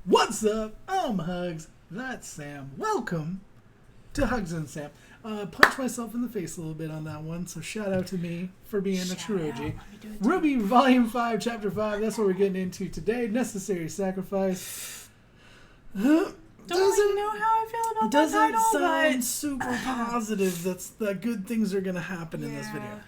What's up? I'm HUGZ. That's Sam. Welcome to HUGZ and Sam. Punched myself in the face a little bit on that one, so shout out to me for being a true OG. RWBY Volume 5, Chapter 5. That's what we're getting into today. Necessary Sacrifice. Don't really know how I feel about that title, sound super positive. That's the good things are gonna happen in this video.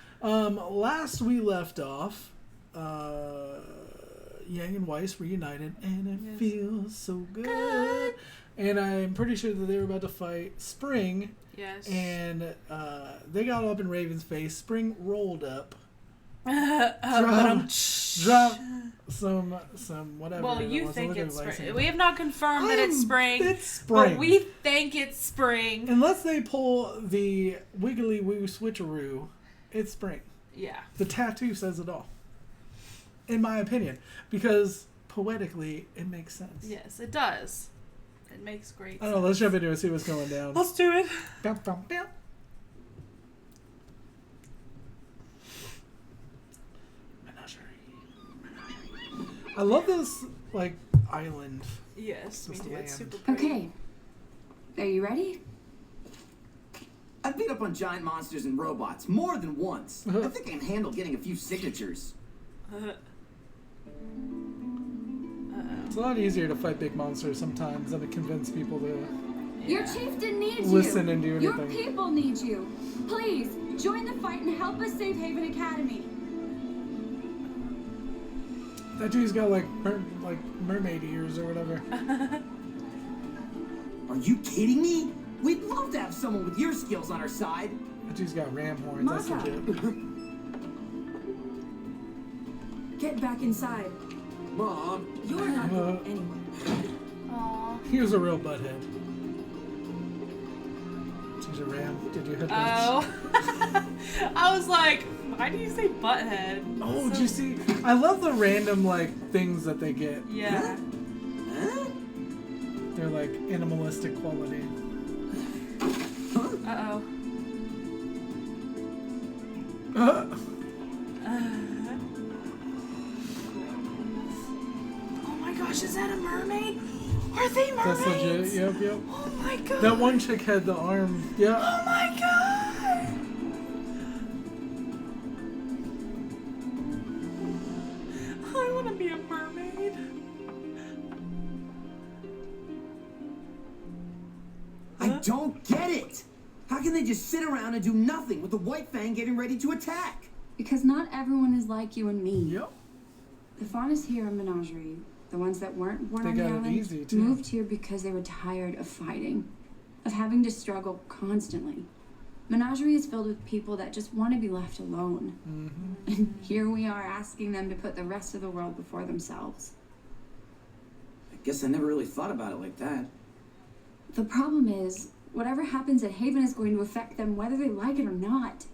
Last we left off, Yang and Weiss reunited, and it feels so good. And I'm pretty sure that they were about to fight Spring. Yes. And they got up in Raven's face. Spring rolled up. Drop some whatever. Well, you think it's Spring. We have not confirmed that it's Spring. It's Spring. But we think it's Spring. Unless they pull the wiggly woo switcheroo, it's Spring. Yeah. The tattoo says it all. In my opinion. Because poetically, it makes sense. Yes, it does. It makes great sense. I don't know, let's jump into it and see what's going down. Let's do it. Bam, bam, bam. I love this, like, island. Yes, me This too. land. It's super pretty. Okay. Are you ready? I've beat up on giant monsters and robots more than once. I think I can handle getting a few signatures. It's a lot easier to fight big monsters sometimes than to convince people to Your chieftain needs listen you. and do Your anything. people need you. Please, join the fight and help us save Haven Academy. That dude's got like mermaid ears or whatever. Are you kidding me? We'd love to have someone with your skills on our side. That dude's got ram horns. That's Maka. legit. Get back inside. Mom. You're not going anywhere. Aww. He was a real butthead. She's a ram. Did you hit that? Oh. I was like, why do you say butthead? Oh, did you see? I love the random like things that they get. Yeah. Huh? They're like animalistic quality. Uh-oh. Oh my gosh, is that a mermaid? Are they mermaids? That's legit. Yep. Oh my god. That one chick had the arm. Yeah. Oh my god. I want to be a mermaid. I don't get it. How can they just sit around and do nothing with the White Fang getting ready to attack? Because not everyone is like you and me. Yep. The faunus here in Menagerie, the ones that weren't born They on the got it island, easy, too. moved here because they were tired of fighting, of having to struggle constantly. Menagerie is filled with people that just want to be left alone. Mm-hmm. And here we are asking them to put the rest of the world before themselves. I guess I never really thought about it like that. The problem is, whatever happens at Haven is going to affect them whether they like it or not.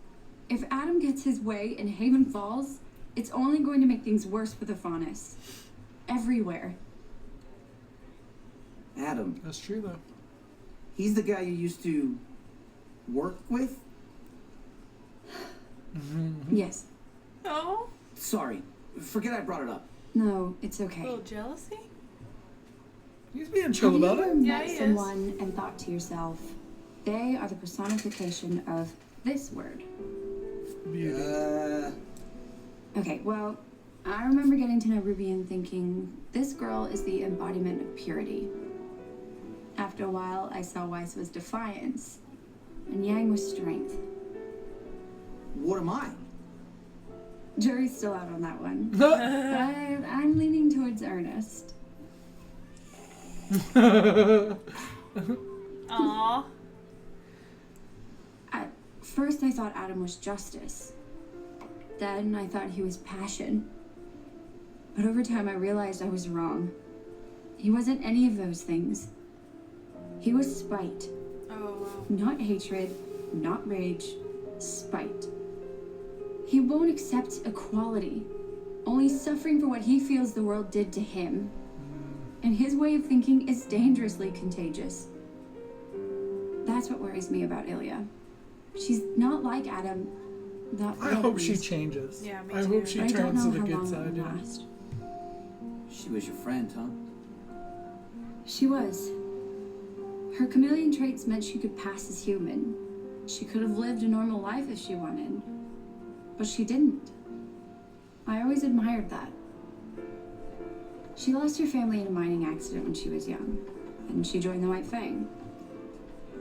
If Adam gets his way and Haven falls, it's only going to make things worse for the faunus. Everywhere. Adam, That's true though. he's the guy you used to work with? Mm-hmm. Yes. Oh. Sorry, forget I brought it up. No, it's A okay. little jealousy? He's being chill Have you about ever it. Yeah, met he is. someone and thought to yourself, they are the personification of this word? Beauty. Okay, well, I remember getting to know Ruby and thinking, this girl is the embodiment of purity. After a while, I saw Weiss was defiance, and Yang was strength. What am I? Jury's still out on that one. But I'm leaning towards earnest. Aww. At first, I thought Adam was justice. Then I thought he was passion. But over time, I realized I was wrong. He wasn't any of those things. He was spite. Oh, wow. Not hatred, not rage, spite. He won't accept equality, only suffering for what he feels the world did to him. And his way of thinking is dangerously contagious. That's what worries me about Ilia. She's not like Adam, Not I yet, hope at she least. changes. Yeah, me I too. hope she But I don't turns know to the how good long side. it'll Yeah. last. She was your friend, huh? She was. Her chameleon traits meant she could pass as human. She could have lived a normal life if she wanted. But she didn't. I always admired that. She lost her family in a mining accident when she was young, and she joined the White Fang.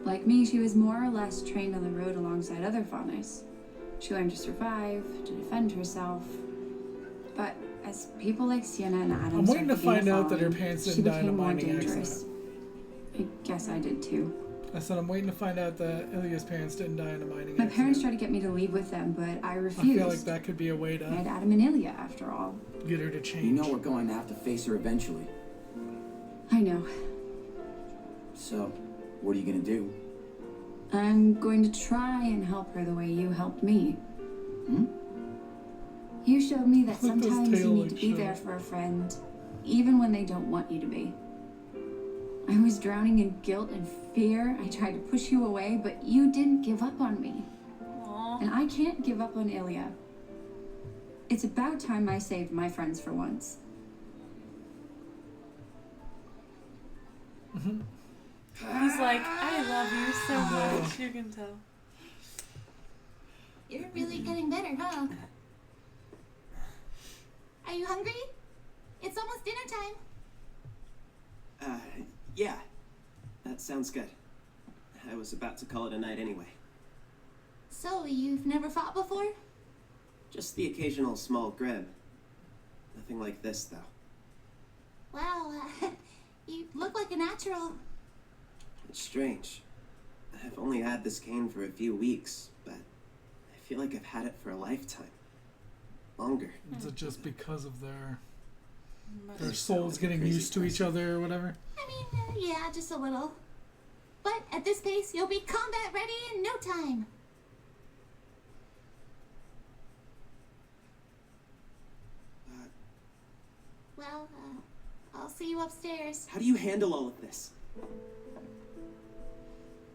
Like me, she was more or less trained on the road alongside other faunus. She learned to survive, to defend herself. But as people like Sienna and Adam I'm waiting to started find out that her falling, parents she didn't die in a became more mining dangerous. accident. I guess I did too. I said I'm waiting to find out that Ilia's parents didn't die in a mining My accident. parents tried to get me to leave with them, but I I refused. feel like that could be a way I had to Adam and Ilia, after all. get her to change. You know we're going to have to face her eventually. I know. So, what are you gonna do? I'm going to try and help her the way you helped me. Hmm? You showed me that Look at this sometimes you tail need to like be shit. there for a friend, even when they don't want you to be. I was drowning in guilt and fear. I tried to push you away, but you didn't give up on me. Aw. And I can't give up on Ilia. It's about time I saved my friends for once. He's like, I love you so much. You can tell. You're really getting better, huh? Are you hungry? It's almost dinner time. Yeah. That sounds good. I was about to call it a night anyway. So, you've never fought before? Just the occasional small grab. Nothing like this, though. Wow, you look like a natural. It's strange. I've only had this cane for a few weeks, but I feel like I've had it for a lifetime. Longer. Is it just because of their Doesn't souls sound like a getting crazy used to each person. other or whatever? I mean, yeah, just a little. But at this pace, you'll be combat ready in no time. Well, I'll see you upstairs. How do you handle all of this?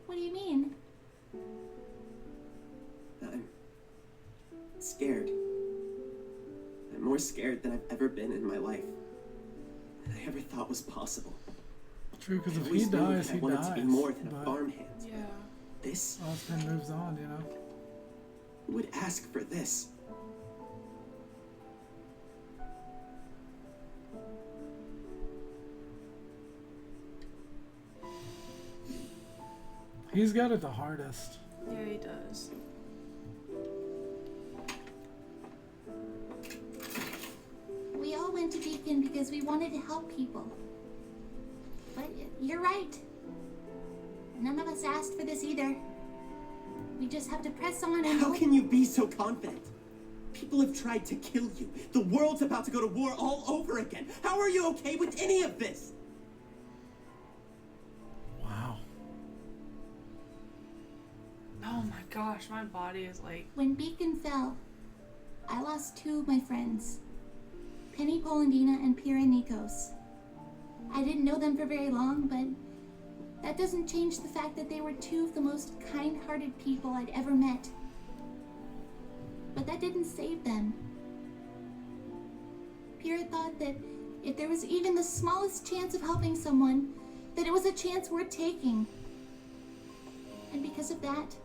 What do you mean? I'm scared. I'm more scared than I've ever been in my life. Than I ever thought was possible. True, because I if he always knew dies, that he I wanted dies. to be more than a But farmhand. Yeah. This, Osman moves on, you know? who would ask for this? He's got it the hardest. Yeah, he does. We all went to Beacon because we wanted to help people. But you're right. None of us asked for this either. We just have to press on and How hope. can you be so confident? People have tried to kill you. The world's about to go to war all over again. How are you okay with any of this? Wow. Oh my gosh, my body is like. When Beacon fell, I lost two of my friends. Penny Polandina and Pira Nikos. I didn't know them for very long, but that doesn't change the fact that they were two of the most kind-hearted people I'd ever met. But that didn't save them. Pira thought that if there was even the smallest chance of helping someone, that it was a chance worth taking. And because of that,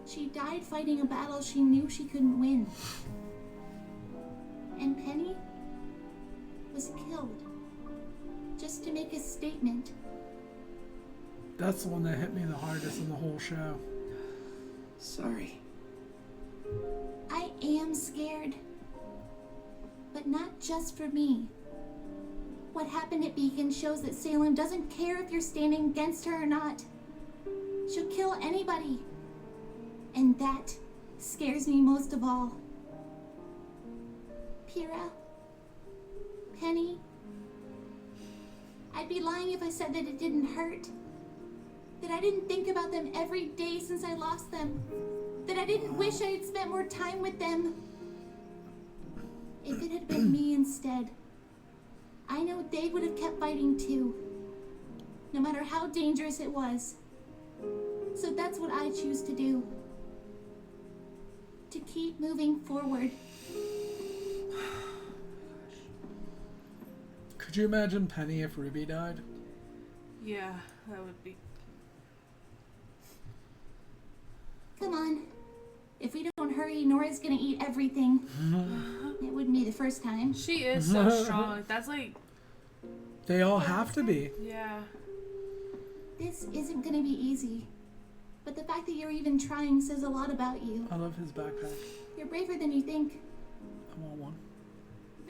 she died fighting a battle she knew she couldn't win. And Penny was killed just to make a statement. That's the one that hit me the hardest in the whole show. Sorry. I am scared. But not just for me. What happened at Beacon shows that Salem doesn't care if you're standing against her or not. She'll kill anybody. And that scares me most of all. Pira, Penny, I'd be lying if I said that it didn't hurt. That I didn't think about them every day since I lost them. That I didn't wish I had spent more time with them. If it had been me instead, I know they would have kept fighting too. No matter how dangerous it was. So that's what I choose to do. To keep moving forward. Could you imagine Penny if Ruby died? Yeah, that would be. Come on. If we don't hurry, Nora's gonna eat everything. It wouldn't be the first time. She is so strong. That's like. They all have to be. Yeah. This isn't gonna be easy. But the fact that you're even trying says a lot about you. I love his backpack. You're braver than you think. I want one.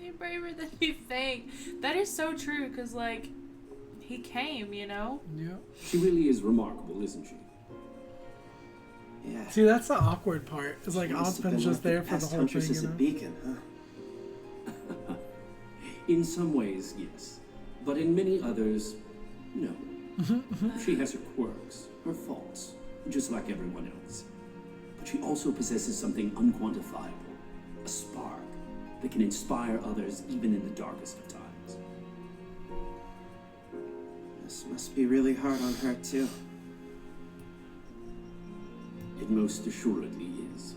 You're braver than you think. That is so true, because, like, he came, you know? Yeah. She really is remarkable, isn't she? Yeah. See, that's the awkward part. It's like She must have Ozpin's been just like there for the pest whole huntress thing, as you a know? beacon, huh? In some ways, yes. But in many others, no. She has her quirks, her faults, just like everyone else. But she also possesses something unquantifiable, a spark that can inspire others even in the darkest of times. This must be really hard on her, too. It most assuredly is.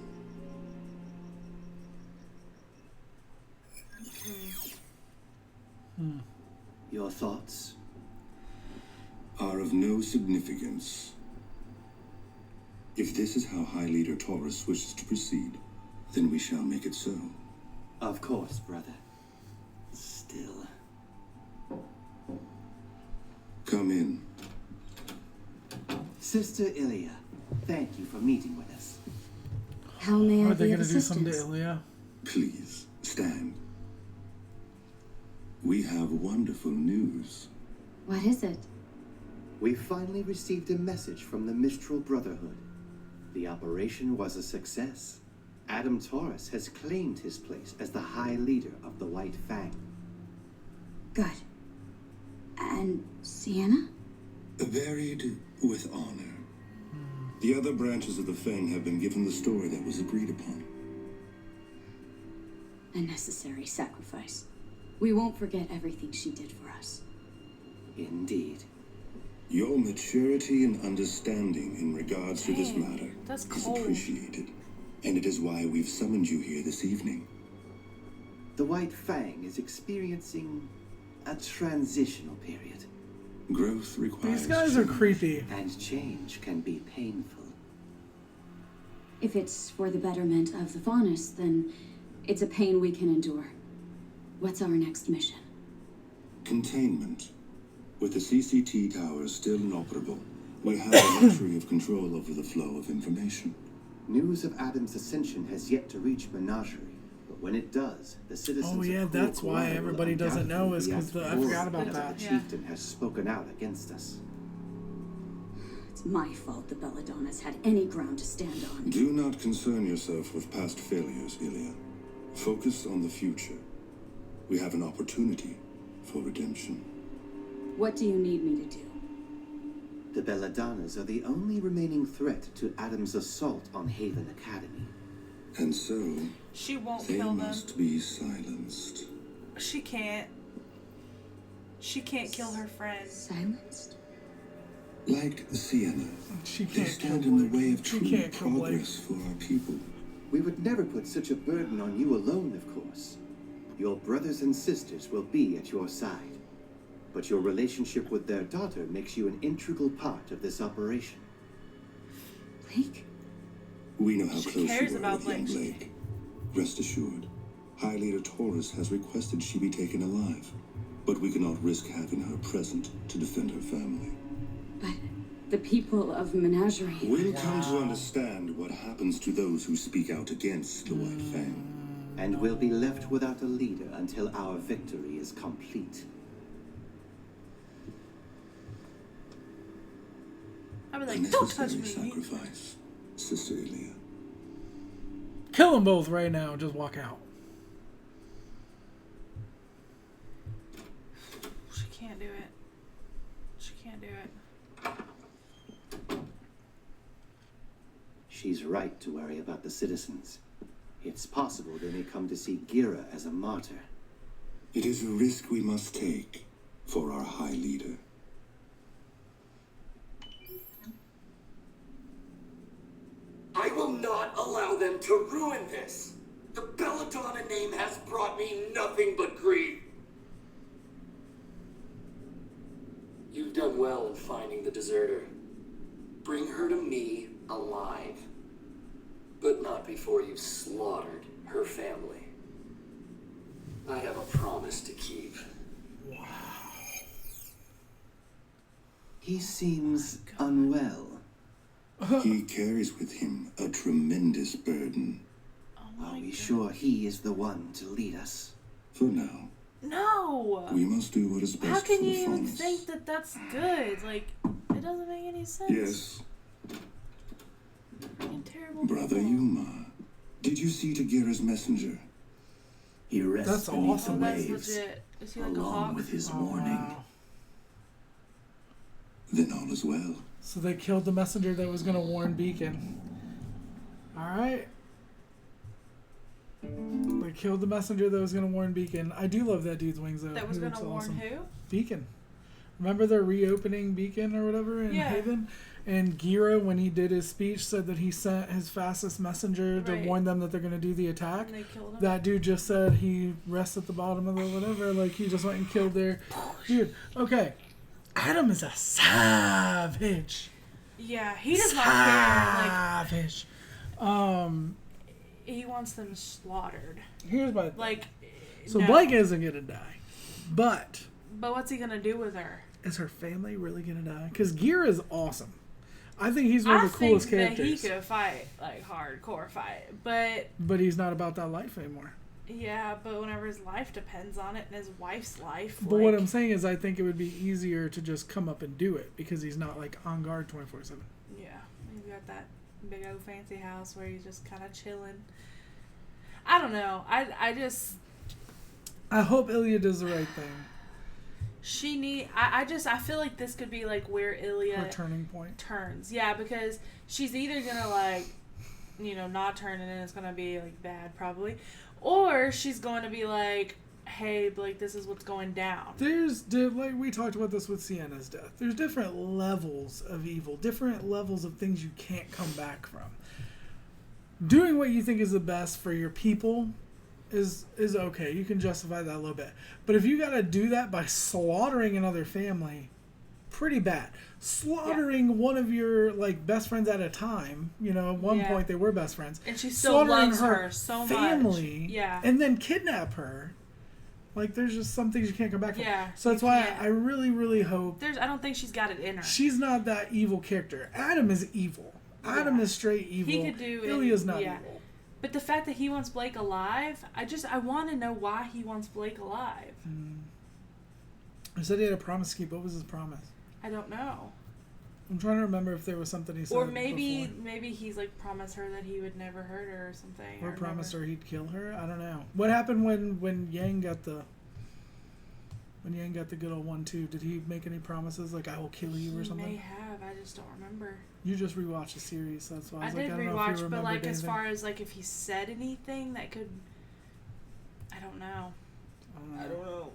Your thoughts? Are of no significance. If this is how High Leader Taurus wishes to proceed, then we shall make it so. Of course, brother. Still. Come in. Sister Ilia, thank you for meeting with us. How may I Are they be going of to do something to assistance? Ilia? Please, stand. We have wonderful news. What is it? We finally received a message from the Mistral Brotherhood. The operation was a success. Adam Taurus has claimed his place as the High Leader of the White Fang. Good. And Sienna? Buried with honor. The other branches of the Fang have been given the story that was agreed upon. A necessary sacrifice. We won't forget everything she did for us. Indeed. Your maturity and understanding in regards to this Dang, matter that's is cold. appreciated. And it is why we've summoned you here this evening. The White Fang is experiencing a transitional period, Growth requires These guys are change. creepy. and change can be painful. If it's for the betterment of the Faunus, then it's a pain we can endure. What's our next mission? Containment. With the CCT towers still inoperable, we have the luxury of control over the flow of information. News of Adam's ascension has yet to reach Menagerie, but when it does, the citizens Oh, of yeah, Cool that's why Koala will everybody doesn't know, is undoubtedly 'cause be at I forgot war about because that. the Yeah. chieftain has spoken out against us. It's my fault the Belladonnas had any ground to stand on. Do not concern yourself with past failures, Ilia. Focus on the future. We have an opportunity for redemption. What do you need me to do? The Belladonnas are the only remaining threat to Adam's assault on Haven Academy. And so, She won't they kill them. must be silenced. She can't. She can't kill her friend. Silenced? Like Sienna, She they can't stand kill in the Blake. way of She true can't kill Blake. progress for our people. We would never put such a burden on you alone, of course. Your brothers and sisters will be at your side. But your relationship with their daughter makes you an integral part of this operation. Blake? We know how She close cares you are about with young Blake. Blake. Rest assured, High Leader Taurus has requested she be taken alive, but we cannot risk having her present to defend her family. But the people of Menagerie... We'll come to understand what happens to those who speak out against the White Fang. And we'll be left without a leader until our victory is complete. I'd be A like, don't touch necessary me. sacrifice, Sister Ilia. Kill them both right now. Just walk out. She can't do it. She can't do it. She's right to worry about the citizens. It's possible they may come to see Gira as a martyr. It is a risk we must take for our High Leader. I will not allow them to ruin this. The Belladonna name has brought me nothing but grief. You've done well in finding the deserter. Bring her to me alive. But not before you've slaughtered her family. I have a promise to keep. He seems unwell. He carries with him a tremendous burden. Are we sure he is the one to lead us? For now, No! we must do what is best How can for the you even Faunus. think that that's good? Like, it doesn't make any sense. Yes, Freaking terrible Brother people. Yuma. Did you see Tagira's messenger? He rests That's beneath awesome. the Oh, that's waves, legit. Is he like a along hawk? with his Oh, warning. wow. Then all is well. So they killed the messenger that was going to warn Beacon. Alright. They killed the messenger that was going to warn Beacon. I do love that dude's wings, though. That was He gonna looks warn awesome. who? Beacon. Remember they're reopening Beacon or whatever in Yeah. Haven? And Gira, when he did his speech, said that he sent his fastest messenger to Right. warn them that they're going to do the attack. And they killed him. That dude just said he rests at the bottom of the whatever. Like, he just went and killed their... Dude, okay. Adam is a savage. Yeah, he does not care. Savage. Like, he wants them slaughtered. Here's my... Like, So no. Blake isn't going to die. But But what's he gonna do with her? is her family really going to die? Because Gira is awesome. I think he's one of the coolest think characters. that he could fight, like, hardcore fight. But, But he's not about that life anymore. yeah, but whenever his life depends on it and his wife's life, But like, what I'm saying is I think it would be easier to just come up and do it because he's not like on guard 24/7. yeah, he's got that big old fancy house where he's just kind of chilling. I don't know. I just... I hope Ilia does the right thing. I feel like this could be like where Ilia Her turning point. turns. Yeah, because she's either gonna like, you know, not turn and then it's gonna be like bad probably, or she's going to be like, hey, Blake, this is what's going down. Like we talked about this with Sienna's death. There's different levels of evil, different levels of things you can't come back from. Doing what you think is the best for your people is okay. You can justify that a little bit. But if you got to do that by slaughtering another family, pretty bad. Slaughtering one of your like best friends at a time. You know, at one point they were best friends. And she still Slaughtering loves her so family, much. Yeah. and then kidnap her. Like, there's just some things you can't come back from. Yeah, So that's you why can't. I really, really hope I don't think she's got it in her. she's not that evil character. Adam is evil. Adam Yeah. is straight evil. He could do Ilia's not yeah. evil. But the fact that he wants Blake alive, I want to know why he wants Blake alive. I said he had a promise to keep. What was his promise? I don't know. I'm trying to remember if there was something he said Or maybe before. he's like promised her that he would never hurt her or something. Or promised her he'd kill her. I don't know. What happened when Yang got the good old 1-2? Did he make any promises like I will kill you or He something? may have. I just don't remember. You just rewatched the series, so that's why I I was did like, I don't know if rewatch, you but remembered like as anything. far as like if he said anything that could, I don't know. I don't know.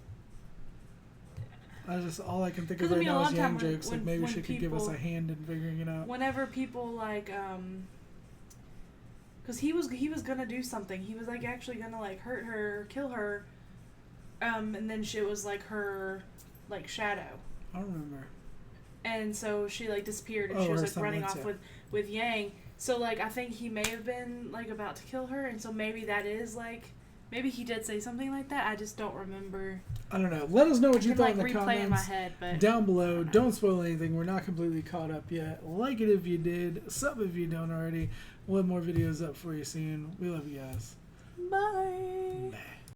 All I can think of 'Cause, I right mean, a now lot is of Yang time when- jokes. Like when- maybe when she could give us a people- hand in figuring it out. Whenever people like because he was gonna do something. He was like actually gonna like hurt her, or kill her, and then she was like her like shadow. I don't remember. And so she like disappeared and Oh, she was her like running semblance, off with Yang. So like I think he may have been like about to kill her, and so maybe that is like maybe he did say something like that. I just don't remember. I don't know. Let us know what I you can thought like in the replay comments in my head, but down below. Don't spoil anything. We're not completely caught up yet. Like it if you did. Sub if you don't already. We'll have more videos up for you soon. We love you guys. bye. Bye.